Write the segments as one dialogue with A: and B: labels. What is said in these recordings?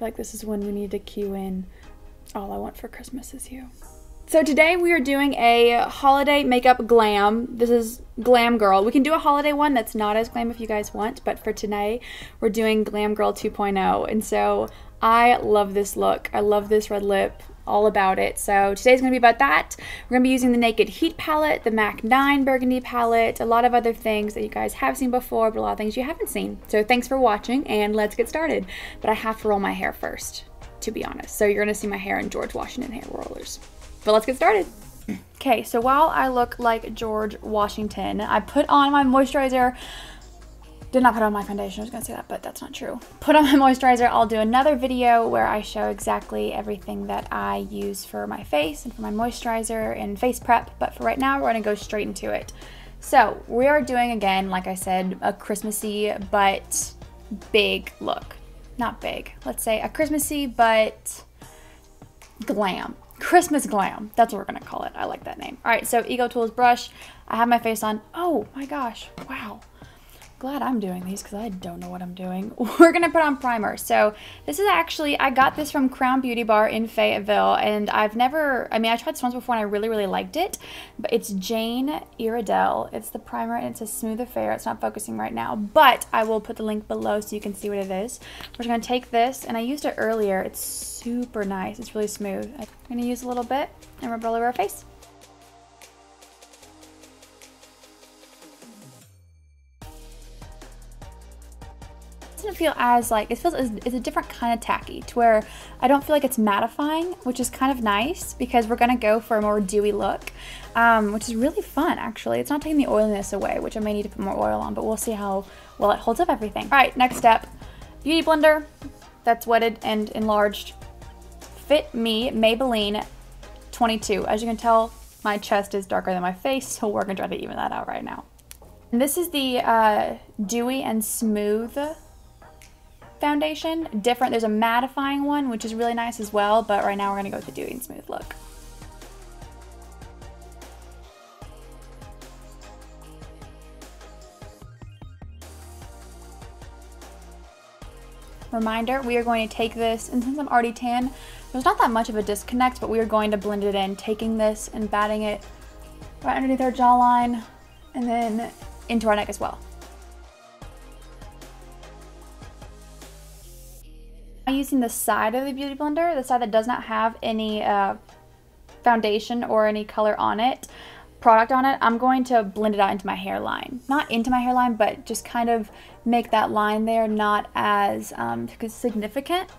A: like this is when we need to cue in All I Want for Christmas Is You. So today we are doing a holiday makeup glam. This is Glam Girl. We can do a holiday one that's not as glam if you guys want, but for today we're doing Glam Girl 2.0. And so I love this look. I love this red lip, all about it. So today's gonna be about that. We're gonna be using the Naked Heat palette, the MAC 9 Burgundy palette, a lot of other things that you guys have seen before, but a lot of things you haven't seen. So thanks for watching and let's get started. But I have to roll my hair first, to be honest. So you're gonna see my hair in George Washington hair rollers. But let's get started. Okay, so while I look like George Washington, I put on my moisturizer. Did not put on my foundation, I was gonna say that, but that's not true. Put on my moisturizer. I'll do another video where I show exactly everything that I use for my face and for my moisturizer and face prep, but for right now, we're gonna go straight into it. So we are doing, again, like I said, a Christmassy but big look. Not big, let's say a Christmassy but glam. Christmas glam, that's what we're gonna call it. I like that name. All right, so Ecotools brush. I have my face on. Oh my gosh, wow. Glad I'm doing these because I don't know what I'm doing. We're gonna put on primer. So this is actually, I got this from Crown Beauty Bar in Fayetteville, and I've never, I mean, I tried this once before and I really, really liked it, but it's Jane Iredale. It's the primer and it's a smooth affair. It's not focusing right now, but I will put the link below so you can see what it is. We're just gonna take this, and I used it earlier. It's super nice. It's really smooth. I'm gonna use a little bit and rub it all over our face. Doesn't feel as like, it feels as, it's a different kind of tacky to where I don't feel like it's mattifying, which is kind of nice because we're gonna go for a more dewy look, which is really fun actually. It's not taking the oiliness away, which I may need to put more oil on, but we'll see how well it holds up everything. All right, next step, beauty blender that's wetted and enlarged. Fit Me Maybelline 22. As you can tell, my chest is darker than my face, so we're gonna try to even that out right now. And this is the Dewy and Smooth foundation. Different, there's a mattifying one, which is really nice as well, but right now we're gonna go with the Dewy and Smooth look. Reminder, we are going to take this, and since I'm already tan, there's not that much of a disconnect, but we are going to blend it in, taking this and batting it right underneath our jawline and then into our neck as well. I'm using the side of the beauty blender, the side that does not have any foundation or any color on it, product on it. I'm going to blend it out into my hairline. Not into my hairline, but just kind of make that line there not as significant,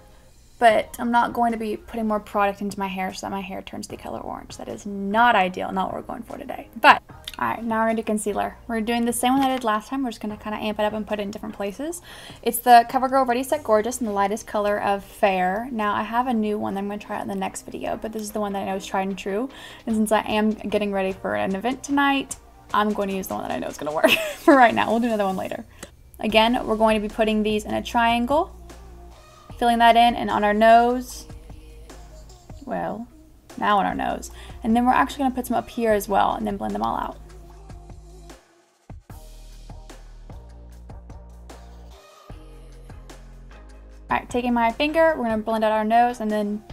A: but I'm not going to be putting more product into my hair so that my hair turns the color orange. That is not ideal, not what we're going for today. But, all right, now we're gonna do concealer. We're doing the same one I did last time. We're just gonna kind of amp it up and put it in different places. It's the Covergirl Ready Set Gorgeous in the lightest color of Fair. Now, I have a new one that I'm gonna try out in the next video, but this is the one that I know is tried and true. And since I am getting ready for an event tonight, I'm going to use the one that I know is gonna work for right now. We'll do another one later. Again, we're going to be putting these in a triangle, filling that in, and on our nose, well, now on our nose. And then we're actually gonna put some up here as well and then blend them all out. All right, taking my finger, we're gonna blend out our nose and then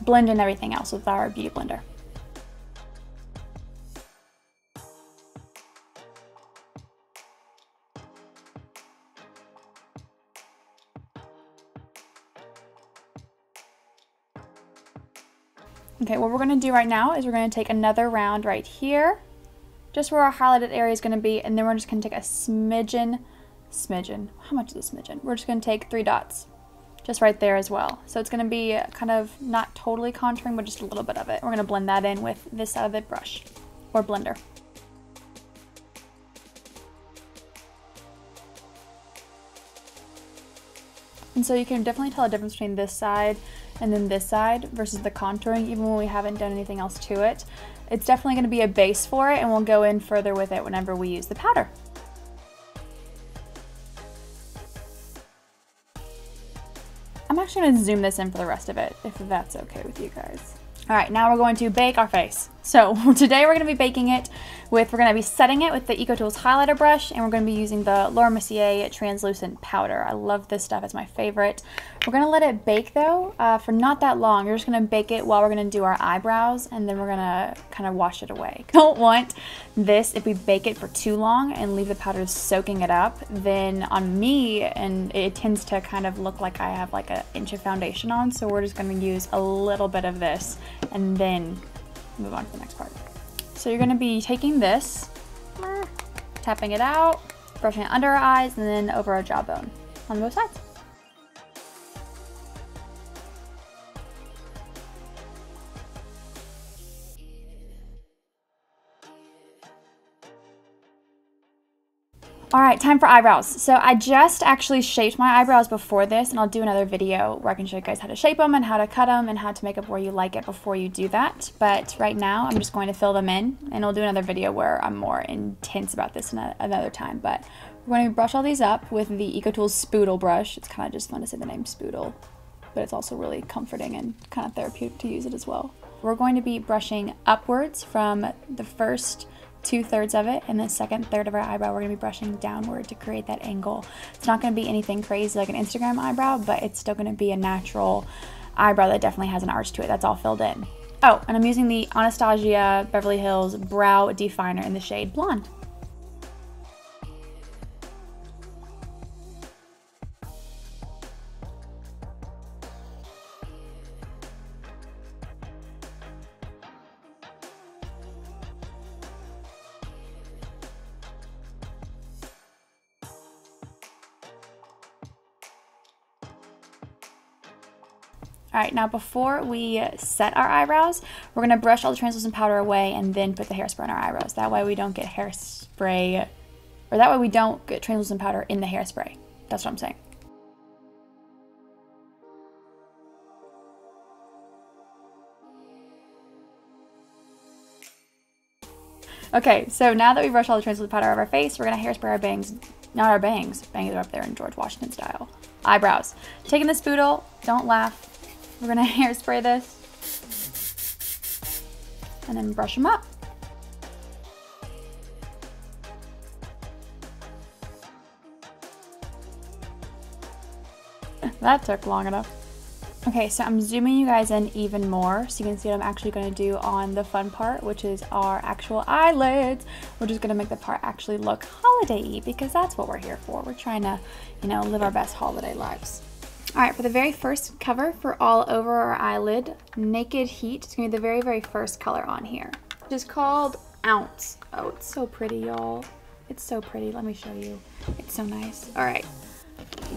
A: blend in everything else with our beauty blender. Okay, what we're gonna do right now is we're gonna take another round right here, just where our highlighted area is gonna be, and then we're just gonna take a smidgen, how much is a smidgen? We're just gonna take 3 dots, just right there as well. So it's gonna be kind of not totally contouring, but just a little bit of it. We're gonna blend that in with this side of the brush, or blender. And so you can definitely tell a difference between this side and then this side versus the contouring, even when we haven't done anything else to it. It's definitely going to be a base for it, and we'll go in further with it whenever we use the powder. I'm actually going to zoom this in for the rest of it, if that's okay with you guys. All right, now we're going to bake our face. So today we're going to be baking it with, we're going to be setting it with the Ecotools highlighter brush, and we're going to be using the Mercier translucent powder. I love this stuff, it's my favorite. We're going to let it bake though for not that long. You're just going to bake it while we're going to do our eyebrows, and then we're going to kind of wash it away. Don't want this, if we bake it for too long and leave the powder soaking it up, then on me, and it tends to kind of look like I have like an inch of foundation on, so we're just going to use a little bit of this and then move on to the next part. So you're going to be taking this, tapping it out, brushing it under our eyes, and then over our jawbone on both sides. Alright, time for eyebrows. So I just actually shaped my eyebrows before this, and I'll do another video where I can show you guys how to shape them and how to cut them and how to make up where you like it before you do that. But right now I'm just going to fill them in, and I'll do another video where I'm more intense about this another time. But we're going to brush all these up with the Ecotools Spoodle brush. It's kind of just fun to say the name Spoodle, but it's also really comforting and kind of therapeutic to use it as well. We're going to be brushing upwards from the first 2/3 of it, and the second third of our eyebrow we're going to be brushing downward to create that angle. It's not going to be anything crazy like an Instagram eyebrow, but it's still going to be a natural eyebrow that definitely has an arch to it. That's all filled in. Oh, and I'm using the Anastasia Beverly Hills Brow Definer in the shade Blonde. Alright, now before we set our eyebrows, we're going to brush all the translucent powder away and then put the hairspray on our eyebrows. That way we don't get hairspray, or that way we don't get translucent powder in the hairspray. That's what I'm saying. Okay, so now that we've brushed all the translucent powder out of our face, we're going to hairspray our bangs. Not our bangs. Bangs are up there in George Washington style. Eyebrows. Taking the spoodle, don't laugh. We're going to hairspray this and then brush them up. That took long enough. Okay, so I'm zooming you guys in even more so you can see what I'm actually going to do on the fun part, which is our actual eyelids. We're just going to make the part actually look holiday-y because that's what we're here for. We're trying to, you know, live our best holiday lives. Alright, for the very first cover for all over our eyelid, Naked Heat. It's going to be the very, very first color on here, which is called Ounce. Oh, it's so pretty, y'all. It's so pretty. Let me show you. It's so nice. Alright,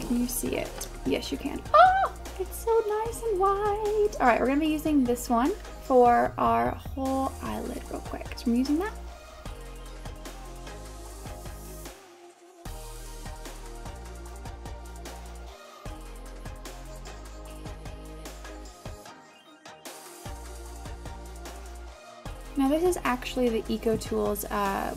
A: can you see it? Yes, you can. Oh, it's so nice and white. Alright, we're going to be using this one for our whole eyelid real quick. So I'm using that. Now this is actually the Ecotools,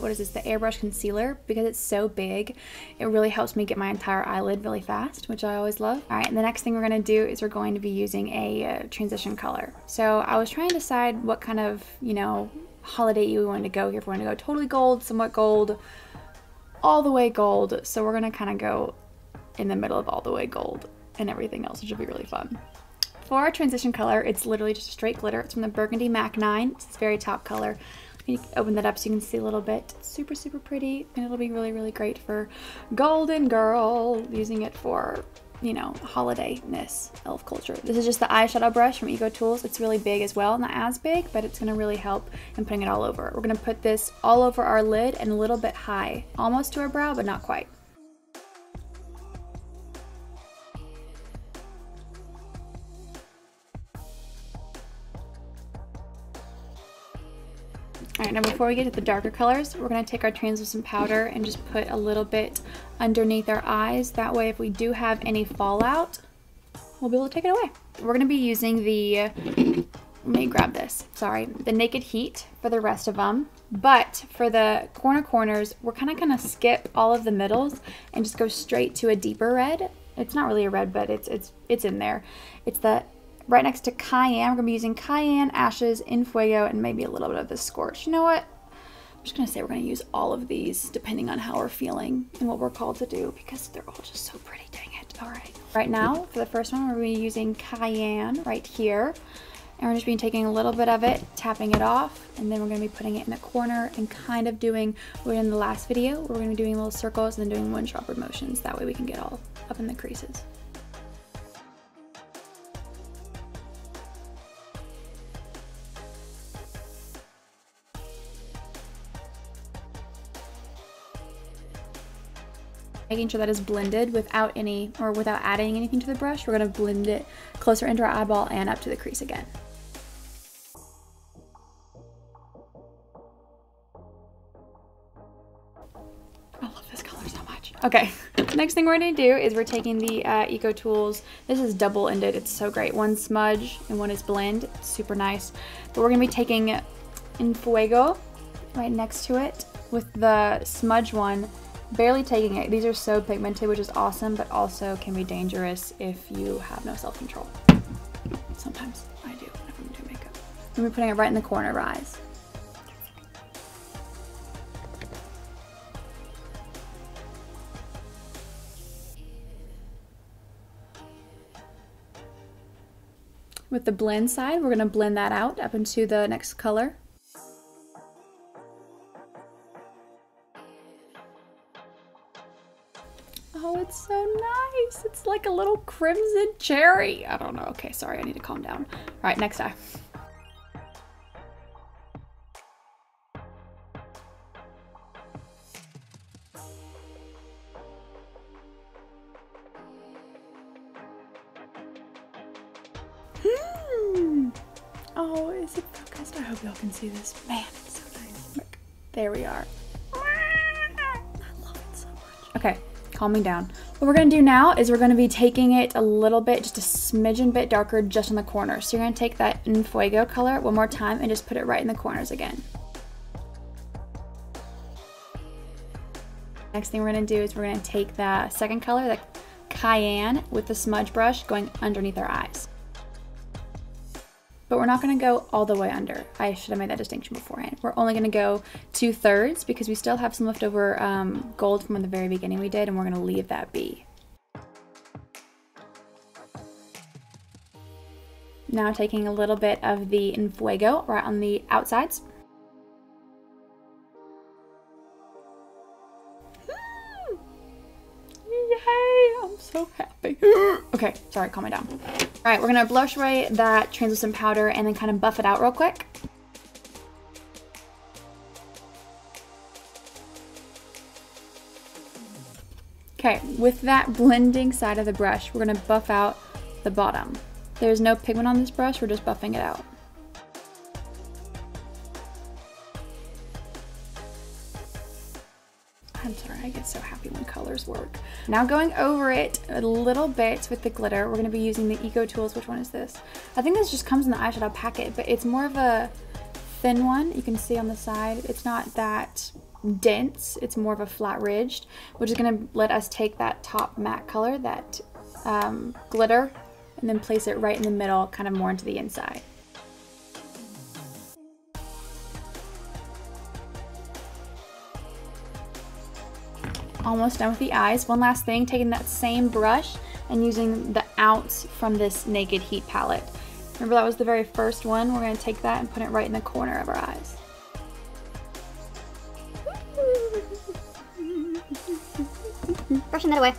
A: what is this, the airbrush concealer. Because it's so big, it really helps me get my entire eyelid really fast, which I always love. Alright, and the next thing we're going to do is we're going to be using a transition color. So I was trying to decide what kind of, you know, holiday we wanted to go here. If we want to go totally gold, somewhat gold, all the way gold. So we're going to kind of go in the middle of all the way gold and everything else, which will be really fun. For our transition color, it's literally just a straight glitter. It's from the Burgundy MAC 9. It's its very top color. You can open that up so you can see a little bit. It's super, super pretty, and it'll be really, really great for Golden Girl, using it for, you know, holiday-ness, elf culture. This is just the eyeshadow brush from Ecotools. It's really big as well, not as big, but it's gonna really help in putting it all over. We're gonna put this all over our lid and a little bit high, almost to our brow, but not quite. Alright, now before we get to the darker colors, we're going to take our translucent powder and just put a little bit underneath our eyes. That way if we do have any fallout, we'll be able to take it away. We're going to be using the, let me grab this, sorry, the Naked Heat for the rest of them. But for the corners, we're kind of going to skip all of the middles and just go straight to a deeper red. It's not really a red, but it's in there. It's the right next to Cayenne. We're going to be using Cayenne, Ashes, In Fuego, and maybe a little bit of the Scorch. You know what? I'm just going to say we're going to use all of these depending on how we're feeling and what we're called to do because they're all just so pretty. Dang it. All right. Right now, for the first one, we're going to be using Cayenne right here. And we're just going to be taking a little bit of it, tapping it off, and then we're going to be putting it in a corner and kind of doing what we did in the last video. We're going to be doing little circles and then doing wind chopper motions. That way we can get all up in the creases. Making sure that is blended without adding anything to the brush. We're going to blend it closer into our eyeball and up to the crease again. I love this color so much. Okay, next thing we're going to do is we're taking the Ecotools. This is double-ended. It's so great. One smudge and one is blend. It's super nice. But we're going to be taking In Fuego right next to it with the smudge one. Barely taking it. These are so pigmented, which is awesome, but also can be dangerous if you have no self-control. Sometimes I do whenever I'm doing makeup. And we're putting it right in the corner of our eyes. With the blend side, we're going to blend that out up into the next color. Oh, it's so nice. It's like a little crimson cherry. I don't know. Okay, sorry, I need to calm down. All right, next eye. Oh, is it focused? I hope y'all can see this. Man, it's so nice. Look, there we are. I love it so much. Okay. Calming down. What we're going to do now is we're going to be taking it a little bit, just a smidgen bit darker just on the corner. So you're going to take that In Fuego color one more time and just put it right in the corners again. Next thing we're going to do is we're going to take the second color, the Cayenne, with the smudge brush going underneath our eyes. But we're not going to go all the way under. I should have made that distinction beforehand. We're only going to go 2/3 because we still have some leftover gold from the very beginning we did, and we're going to leave that be. Now taking a little bit of the In Fuego right on the outsides. Yay! I'm so happy. Okay, sorry, calm me down. All right, we're gonna blush away that translucent powder and then kind of buff it out real quick. Okay, with that blending side of the brush, we're gonna buff out the bottom. There's no pigment on this brush, we're just buffing it out. I'm sorry, I get so happy when colors work. Now going over it a little bit with the glitter, we're going to be using the Ecotools. Which one is this? I think this just comes in the eyeshadow packet, but it's more of a thin one. You can see on the side, it's not that dense. It's more of a flat ridged, which is going to let us take that top matte color, that glitter, and then place it right in the middle, kind of more into the inside. Almost done with the eyes. One last thing, taking that same brush and using the Ounce from this Naked Heat palette. Remember that was the very first one? We're going to take that and put it right in the corner of our eyes. Brushing that away.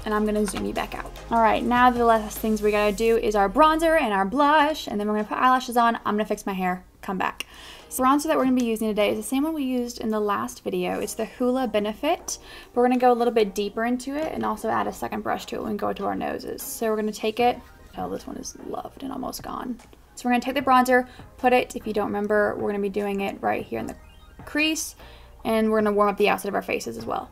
A: And I'm going to zoom you back out. Alright, now the last things we got to do is our bronzer and our blush, and then we're going to put eyelashes on. I'm going to fix my hair. Come back. The bronzer that we're going to be using today is the same one we used in the last video. It's the Hoola Benefit. We're going to go a little bit deeper into it and also add a second brush to it when we go to our noses. So we're going to take it. Oh, this one is loved and almost gone. So we're going to take the bronzer, put it, if you don't remember, we're going to be doing it right here in the crease, and we're going to warm up the outside of our faces as well.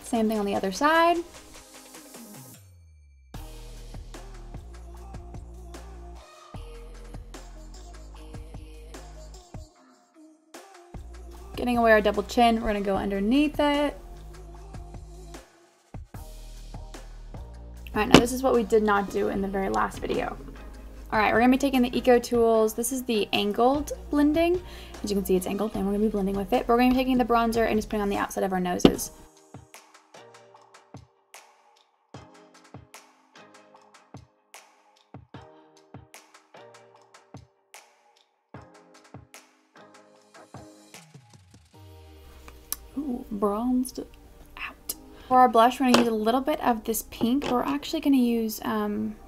A: Same thing on the other side. Getting away our double chin, we're gonna go underneath it. All right, now this is what we did not do in the very last video. All right, we're gonna be taking the Ecotools. This is the angled blending. As you can see, it's angled and we're gonna be blending with it. But we're gonna be taking the bronzer and just putting on the outside of our noses. Ooh, bronzed out. For our blush, we're going to use a little bit of this pink, but we're actually going to use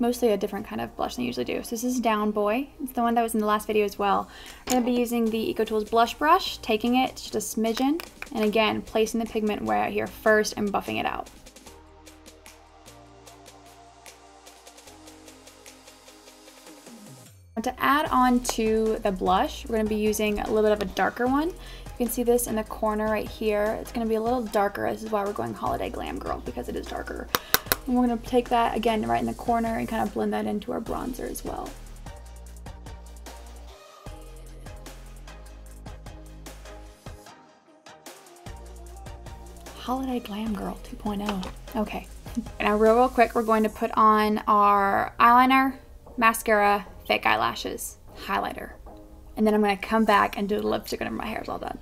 A: mostly a different kind of blush than I usually do. So this is Downboy. It's the one that was in the last video as well. I'm going to be using the Ecotools blush brush, taking it just a smidgen, and again, placing the pigment way out here first and buffing it out. To add on to the blush, we're going to be using a little bit of a darker one. You can see this in the corner right here. It's going to be a little darker. This is why we're going Holiday Glam Girl, because it is darker. And we're going to take that again right in the corner and kind of blend that into our bronzer as well. Holiday Glam Girl 2.0. Okay. Now real quick, we're going to put on our eyeliner, mascara, fake eyelashes, highlighter. And then I'm going to come back and do the lipstick whenever my hair is all done.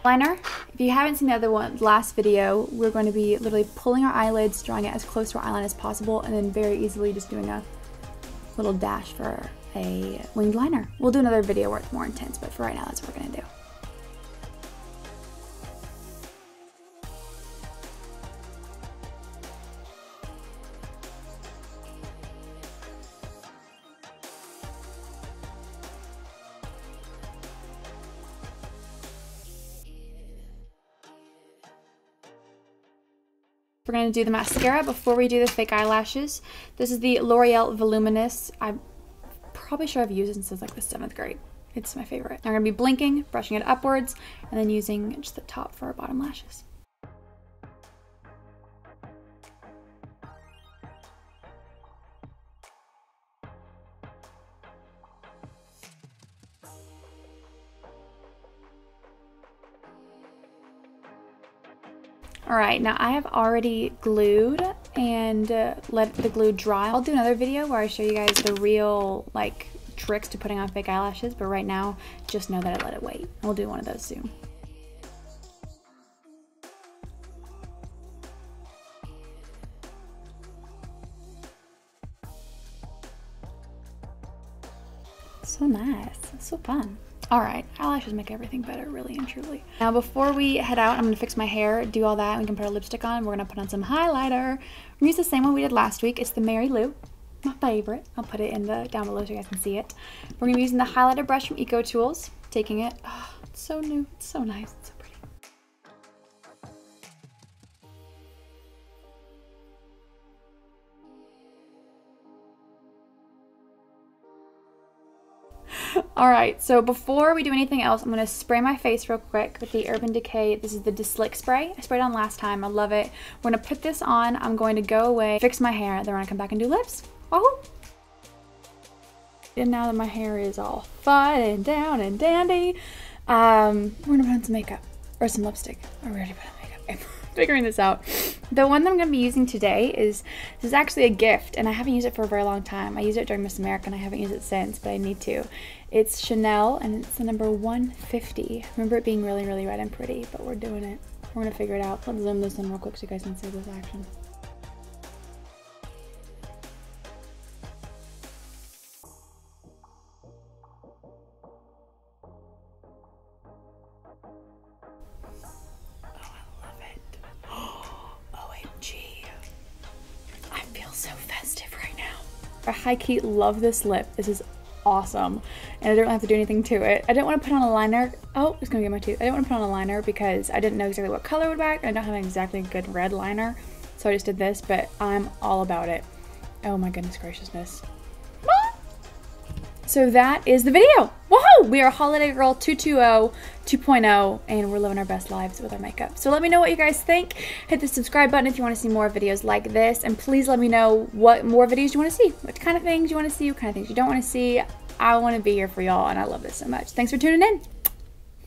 A: Liner, if you haven't seen the other one, last video, we're going to be literally pulling our eyelids, drawing it as close to our eyeline as possible, and then very easily just doing a little dash for a winged liner. We'll do another video where it's more intense, but for right now, that's what we're going to do. We're going to do the mascara before we do the fake eyelashes. This is the L'Oreal Voluminous. I'm probably sure I've used it since like the 7th grade. It's my favorite. Now we're going to be blinking, brushing it upwards, and then using just the top for our bottom lashes. All right, now I have already glued and let the glue dry. I'll do another video where I show you guys the real like tricks to putting on fake eyelashes, but right now, just know that I let it wait. We'll do one of those soon. So nice, so fun. All right, eyelashes make everything better, really and truly. Now before we head out, I'm gonna fix my hair, do all that, and we can put our lipstick on. We're gonna put on some highlighter. We're gonna use the same one we did last week. It's the Mary Lou, my favorite. I'll put it in the down below so you guys can see it. We're gonna be using the highlighter brush from Ecotools, taking it. Oh, it's so new, it's so nice, it's so pretty. All right, so before we do anything else, I'm going to spray my face real quick with the Urban Decay. This is the Slick Spray. I sprayed it on last time. I love it. We're going to put this on. I'm going to go away, fix my hair, then we're going to come back and do lips. Wahoo! And now that my hair is all fun and down and dandy, we're going to put on some makeup or some lipstick. I already put on makeup. I'm figuring this out. The one that I'm going to be using today is, this is actually a gift, and I haven't used it for a very long time. I used it during Miss America, and I haven't used it since, but I need to. It's Chanel, and it's the number 150. I remember it being really, really red and pretty, but we're doing it. We're going to figure it out. Let's zoom this in real quick so you guys can see this action. So festive right now. I high-key love this lip. This is awesome. And I don't have to do anything to it. I didn't want to put on a liner. Oh, it's gonna get my tooth. I didn't want to put on a liner because I didn't know exactly what color would back. I don't have an exactly good red liner. So I just did this, but I'm all about it. Oh my goodness graciousness. So that is the video. Woohoo! We are Holiday Girl 2.0, and we're living our best lives with our makeup. So let me know what you guys think. Hit the subscribe button if you want to see more videos like this, and please let me know what more videos you want to see. What kind of things you want to see, what kind of things you don't want to see. I want to be here for y'all, and I love this so much. Thanks for tuning in.